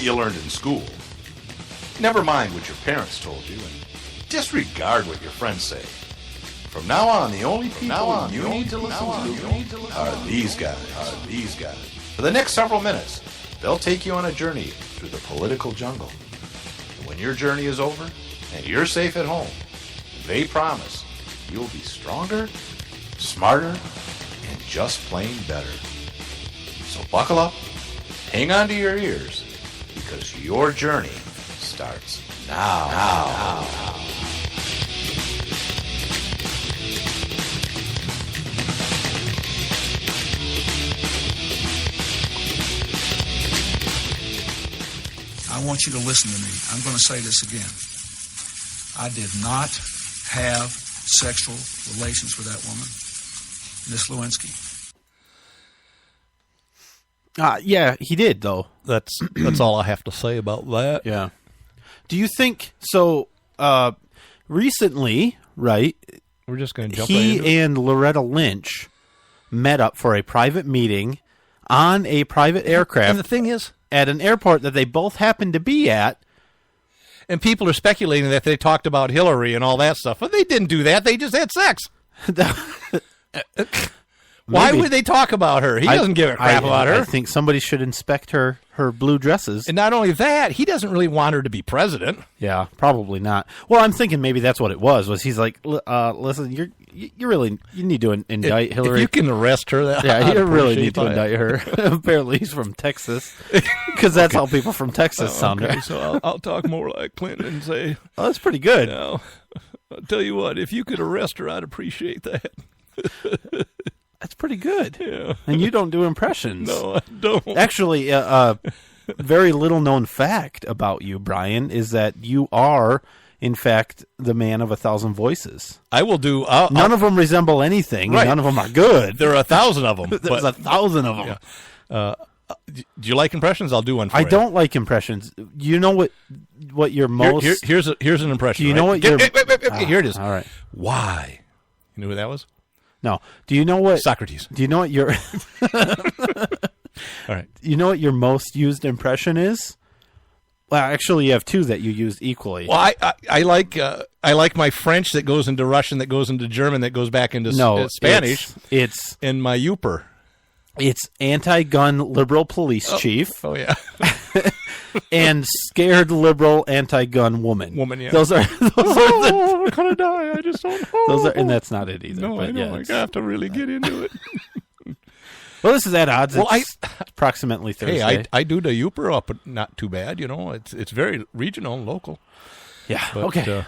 what you learned in school. Never mind what your parents told you, and disregard what your friends say. From now on, the only people you need to listen to are these guys. For the next several minutes, they'll take you on a journey through the political jungle. And when your journey is over and you're safe at home, they promise you'll be stronger, smarter, and just plain better. So buckle up, hang on to your ears, because your journey starts now. I want you to listen to me. I'm going to say this again. I did not have sexual relations with that woman, Miss Lewinsky. Yeah, he did, though. That's all I have to say about that. Yeah. Do you think so? Recently, right? We're just going to jump right into it. He and Loretta Lynch met up for a private meeting on a private aircraft. And the thing is, at an airport that they both happened to be at. And people are speculating that they talked about Hillary and all that stuff. But they didn't do that. They just had sex. Why would they talk about her? He doesn't give a crap about her. I think somebody should inspect her blue dresses. And not only that, he doesn't really want her to be president. Yeah, probably not. Well, I'm thinking maybe that's what it was he's like, listen, you need to indict Hillary. If you can arrest her, you really need to indict her. Apparently he's from Texas, because that's how people from Texas sound. Okay, so I'll talk more like Clinton and say, oh, that's pretty good. I'll tell you what, if you could arrest her, I'd appreciate that. That's pretty good. Yeah. And you don't do impressions. No, I don't. Actually, very little known fact about you, Brian, is that you are, in fact, the man of 1,000 voices. I will do. None of them resemble anything. Right. None of them are good. There are 1,000 of them. There's 1,000 of them. Yeah. Do you like impressions? I'll do one for you. I don't like impressions. You know what your most... Here's an impression. Do you know what your... Here it is. All right. Why? You know who that was? No. Do you know what... Socrates. Do you know what your... All right. You know what your most used impression is? Well, actually, you have two that you use equally. Well, I like my French that goes into Russian, that goes into German, that goes back into Spanish. It's and my Youper. It's anti-gun liberal police chief. Oh yeah. And scared liberal anti-gun woman. Yeah. Those are I'm gonna die. I just don't. And that's not it either. No, I know. I have to really get into it. Well, this is at odds. Well, it's approximately Thursday. Hey, I do the Youper up, but not too bad. You know, it's very regional and local. Yeah. But, okay.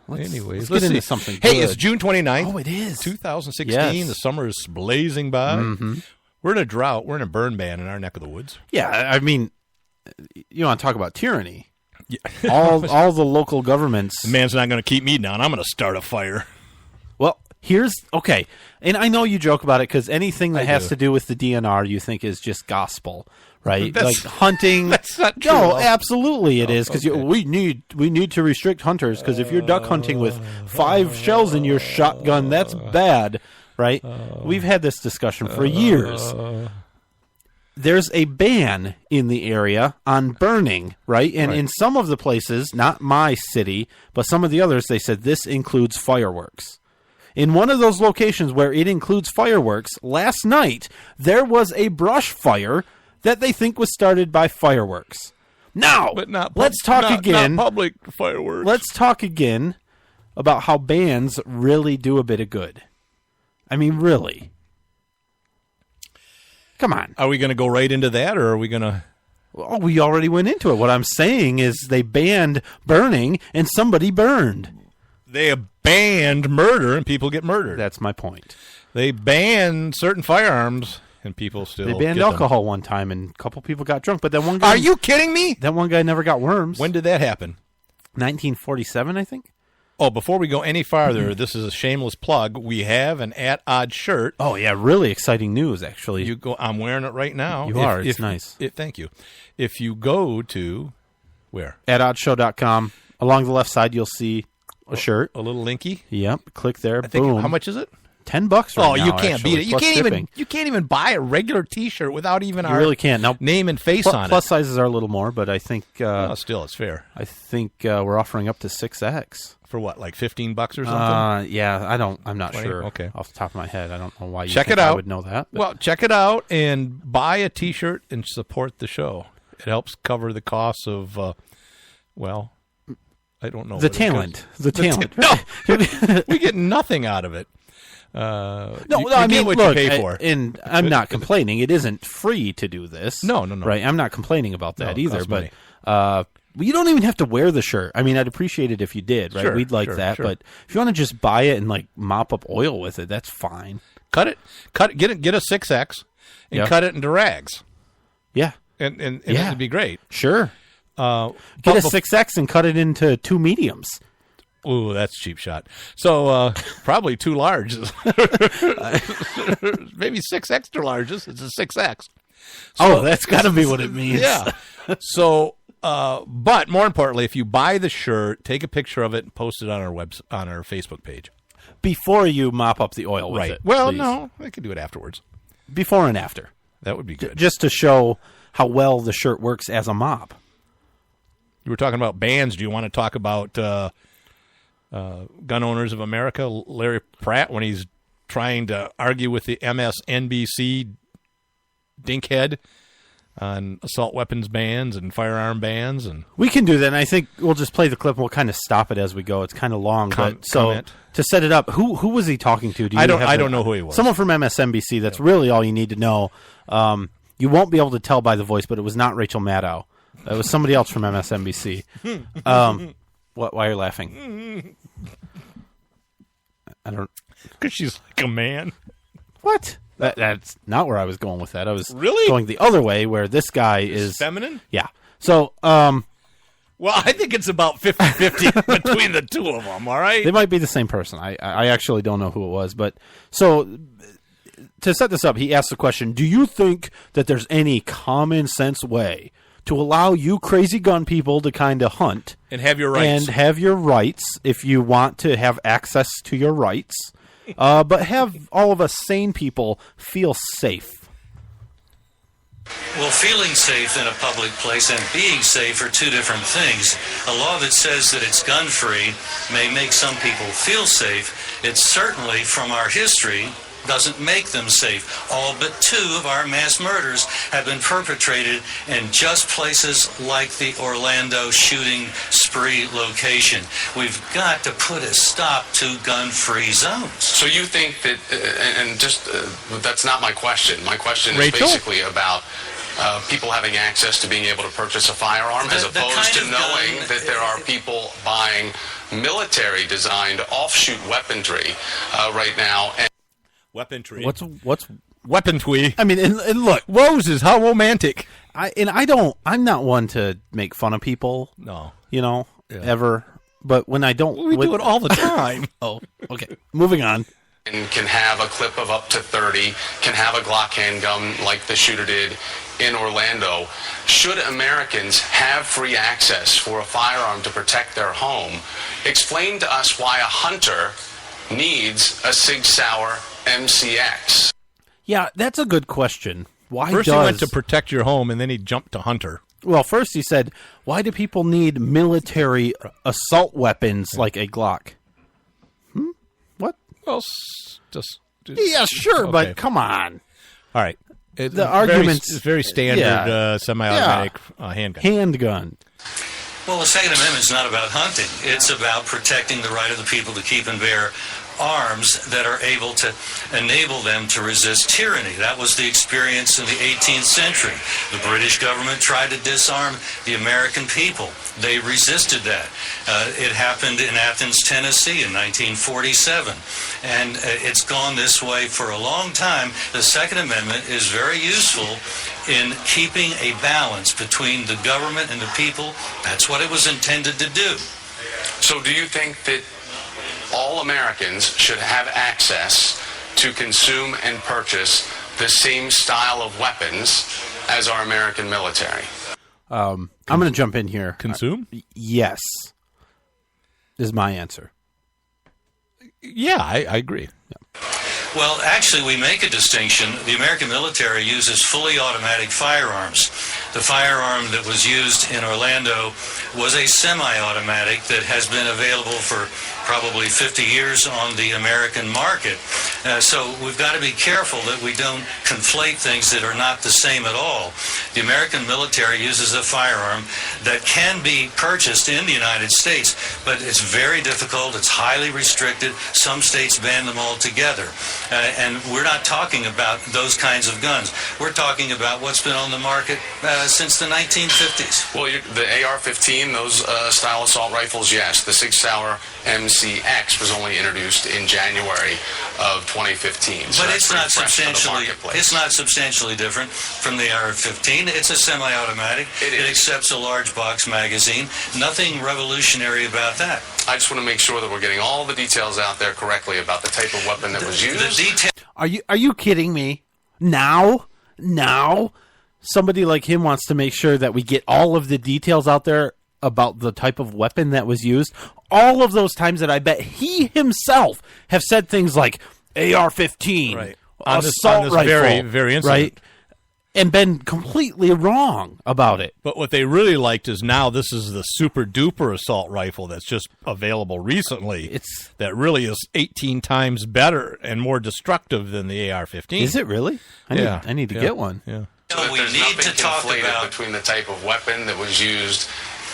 Anyways, let's get into something good. Hey, it's June 29th. Oh, it is 2016. Yes. The summer is blazing by. Mm-hmm. We're in a drought. We're in a burn ban in our neck of the woods. Yeah, I mean, you want to talk about tyranny? Yeah. all the local governments. The man's not going to keep me down. I'm going to start a fire. Well, okay, and I know you joke about it because anything that has to do with the DNR you think is just gospel, right? Like hunting. That's not true. No, absolutely it is, because we need to restrict hunters, because if you're duck hunting with 5 shells in your shotgun, that's bad, right? We've had this discussion for years. There's a ban in the area on burning, right? And in some of the places, not my city, but some of the others, they said this includes fireworks. In one of those locations where it includes fireworks, last night, there was a brush fire that they think was started by fireworks. Now, but let's talk again. Not public fireworks. Let's talk again about how bans really do a bit of good. I mean, really. Come on. Are we going to go right into that, or are we going to... Oh, we already went into it. What I'm saying is they banned burning, and somebody burned. They banned murder, and people get murdered. That's my point. They banned certain firearms, and people still They banned get alcohol one time, and a couple people got drunk. But that one guy... Are you kidding me? That one guy never got worms. When did that happen? 1947, I think. Oh, before we go any farther, this is a shameless plug. We have an At Odds shirt. Oh, yeah, really exciting news, actually. I'm wearing it right now. You are. It's nice. Thank you. If you go to, where? AtOddsShow.com. Along the left side, you'll see a shirt. A little linky. Yep. Click there. I think, boom. how much is it? $10 right now. You can't actually, beat it. plus shipping. You can't even buy a regular T-shirt without even You our really can't. Now, name and face on plus it. sizes are a little more, but I think Still, it's fair. I think we're offering up to 6X. For what, like $15 or something? Yeah, I'm not 20? sure. Okay. Off the top of my head, I don't know why you Check think it out. I would know that. But Well, check it out and buy a T-shirt and support the show. It helps cover the costs of, I don't know. the talent. The talent. No, we get nothing out of it. No, you I get mean, what look, you pay for. and I'm not complaining. It isn't free to do this. No. Right? I'm not complaining about that No, it either. costs But money. you don't even have to wear the shirt. I mean, I'd appreciate it if you did. Right? Sure, We'd like sure, that. sure. But if you want to just buy it and like mop up oil with it, that's fine. Cut it. Get a 6X and Yeah. cut it into rags, Yeah, and Yeah. it'd be great. sure. But Get a 6X and cut it into 2 mediums. Ooh, that's a cheap shot. So probably 2 larges, maybe 6 extra larges. It's a 6X. That's got to be what it means. Yeah. So, but more importantly, if you buy the shirt, take a picture of it and post it on our Facebook page. Before you mop up the oil with it. Well, please. no, I could do it afterwards. Before and after. That would be good. Just to show how well the shirt works as a mop. You were talking about bands. Do you want to talk about Gun Owners of America, Larry Pratt, when he's trying to argue with the MSNBC dinkhead on assault weapons bans and firearm bans? And We can do that, and I think we'll just play the clip and we'll kind of stop it as we go. It's kind of long. Comment. To set it up, who was he talking to? I don't know who he was. Someone from MSNBC. That's really all you need to know. You won't be able to tell by the voice, but it was not Rachel Maddow. It was somebody else from MSNBC. What? Why are you laughing? I don't. Because she's like a man. What? That's not where I was going with that. I was Really? going the other way, where this guy is Feminine? Yeah. So, Well, I think it's about 50-50 between the two of them, all right? they might be the same person. I actually don't know who it was, but so to set this up, he asked the question: do you think that there's any common sense way to allow you crazy gun people to kind of hunt And have your rights. and have your rights if you want to have access to your rights, but have all of us sane people feel safe? Well, feeling safe in a public place and being safe are two different things. A law that says that it's gun-free may make some people feel safe. It certainly, from our history, doesn't make them safe. All but 2 of our mass murders have been perpetrated in just places like the Orlando shooting spree location. We've got to put a stop to gun-free zones. So you think that, and just, that's not my question. My question is Rachel? basically about people having access to being able to purchase a firearm as The opposed kind to of knowing gun- that there are people buying military-designed offshoot weaponry right now. And Weaponry. What's weaponry? I mean, and look, Roses, how romantic. I'm not one to make fun of people, No. ever. But when I don't, We do it all the time. Oh, okay. Moving on. and can have a clip of up to 30, can have a Glock handgun like the shooter did in Orlando. Should Americans have free access for a firearm to protect their home? Explain to us why a hunter needs a Sig Sauer MCX. Yeah, that's a good question. Why First does he went to protect your home, and then he jumped to hunter. Well, first he said, why do people need military assault weapons like a Glock? What? Well, just Yeah, sure, Okay. but come on. all right. It's The arguments- it's very standard Yeah. semi-automatic handgun. Handgun. Well, the Second Amendment is not about hunting. It's about protecting the right of the people to keep and bear arms that are able to enable them to resist tyranny. That was the experience in the 18th century. The British government tried to disarm the American people. They resisted that. It happened in Athens, Tennessee in 1947. And it's gone this way for a long time. The Second Amendment is very useful in keeping a balance between the government and the people. That's what it was intended to do. So do you think that all Americans should have access to consume and purchase the same style of weapons as our American military? I'm going to jump in here. Consume? Yes, is my answer. Yeah, I agree. Well, actually, we make a distinction. The American military uses fully automatic firearms. The firearm that was used in Orlando was a semi-automatic that has been available for probably 50 years on the American market. So we've got to be careful that we don't conflate things that are not the same at all. The American military uses a firearm that can be purchased in the United States, but it's very difficult. It's highly restricted. Some states ban them altogether. And we're not talking about those kinds of guns. We're talking about what's been on the market since the 1950s. Well, the AR-15, those style assault rifles, yes. The Sig Sauer MCX was only introduced in January of 2015. So But it's not pretty fresh to the substantially. marketplace. It's not substantially different from the AR-15. It's a semi-automatic. It accepts a large box magazine. Nothing revolutionary about that. I just want to make sure that we're getting all the details out there correctly about the type of weapon that was used. The detail. Are you kidding me? Now somebody like him wants to make sure that we get all of the details out there about the type of weapon that was used. All of those times that I bet he himself have said things like AR-15, Right. assault rifle, very, very incident. right, and been completely wrong about it. But what they really liked is now this is the super duper assault rifle that's just available recently. That really is 18 times better and more destructive than the AR-15. Is it really? I need to get one. Yeah. So that we there's need nothing to talk conflated about between the type of weapon that was used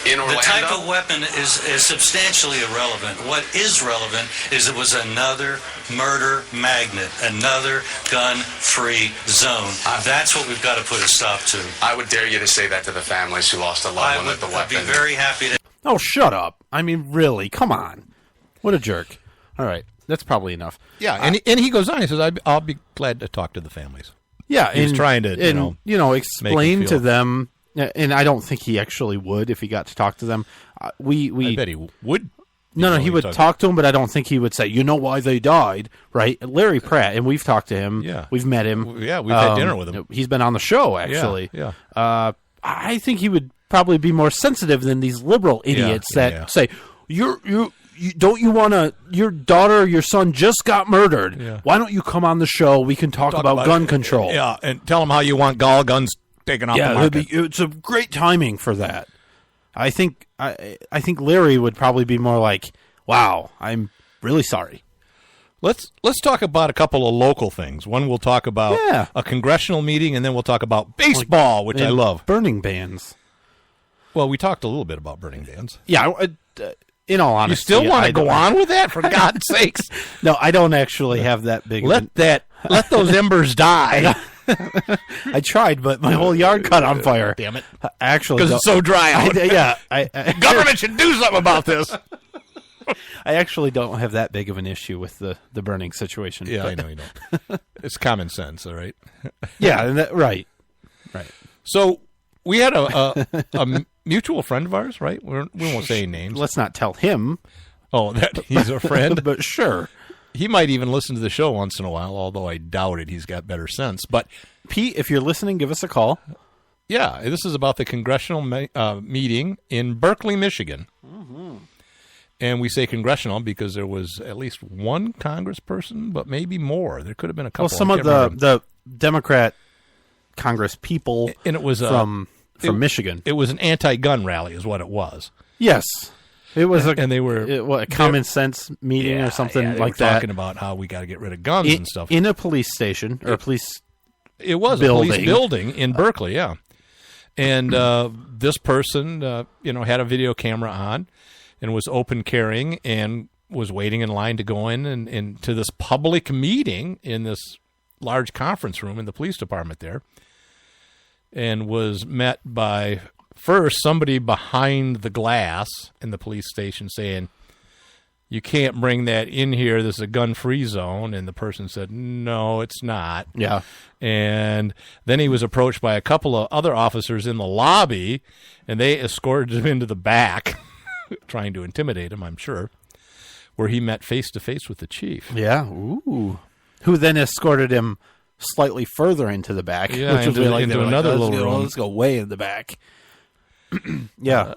in Orlando. The type of weapon is substantially irrelevant. What is relevant is it was another murder magnet, another gun-free zone. That's what we've got to put a stop to. I would dare you to say that to the families who lost a loved one with the I'd be weapon. very happy to. Oh, shut up. I mean, really, come on. What a jerk. All right, that's probably enough. Yeah, and he goes on. He says, "I'll be glad to talk to the families." Yeah, He's trying to, explain make to them feel- them, and I don't think he actually would if he got to talk to them. I bet he would. No, he would talk to them, but I don't think he would say, "You know why they died?" Right? Larry Pratt, and we've talked to him. Yeah. We've met him. Yeah, we've had dinner with him. He's been on the show, actually. Yeah. I think he would probably be more sensitive than these liberal idiots that say, "You don't you want to? Your daughter or your son just got murdered. Yeah. Why don't you come on the show? We can talk about gun control." Yeah, and tell them how you want gall guns taken off the market. It's a great timing for that. I think Larry would probably be more like, "Wow, I'm really sorry." Let's talk about a couple of local things. One, we'll talk about a congressional meeting, and then we'll talk about baseball, which I love. Burning bans. Well, we talked a little bit about burning bans. Yeah, in all honesty, You still want to go on with that, for God's sakes? No, I don't actually have that big. Let those embers die. I tried, but my whole yard caught on fire. Damn it! Actually, Because it's so dry out. I Government should do something about this. I actually don't have that big of an issue with the burning situation. Yeah, but, I know you don't. It's common sense, all right? Yeah, and right. So we had a mutual friend of ours, right? We won't say names. Let's not tell him. Oh, that he's a friend? But sure. He might even listen to the show once in a while, although I doubt it. He's got better sense. But Pete, if you're listening, give us a call. yeah, this is about the congressional meeting in Berkeley, Michigan. Mm-hmm. And we say congressional because there was at least one congressperson, but maybe more. There could have been a couple. Well, some of the Democrat Congress people and it was from Michigan. It was an anti-gun rally is what it was. Yes. It was and they were a common sense meeting or something they like were that. talking about how we got to get rid of guns and stuff. In a police station or a police It was building. a police building in Berkeley, yeah. And this person, had a video camera on and was open carrying and was waiting in line to go in and to this public meeting in this large conference room in the police department there, and was met by first somebody behind the glass in the police station saying, "You can't bring that in here. This is a gun-free zone." And the person said, "No, it's not." Yeah. And then he was approached by a couple of other officers in the lobby, and they escorted him into the back, trying to intimidate him, I'm sure, where he met face-to-face with the chief. Yeah. Ooh. Who then escorted him slightly further into the back. Yeah, which was into like, another little room. Let's go way in the back. Yeah.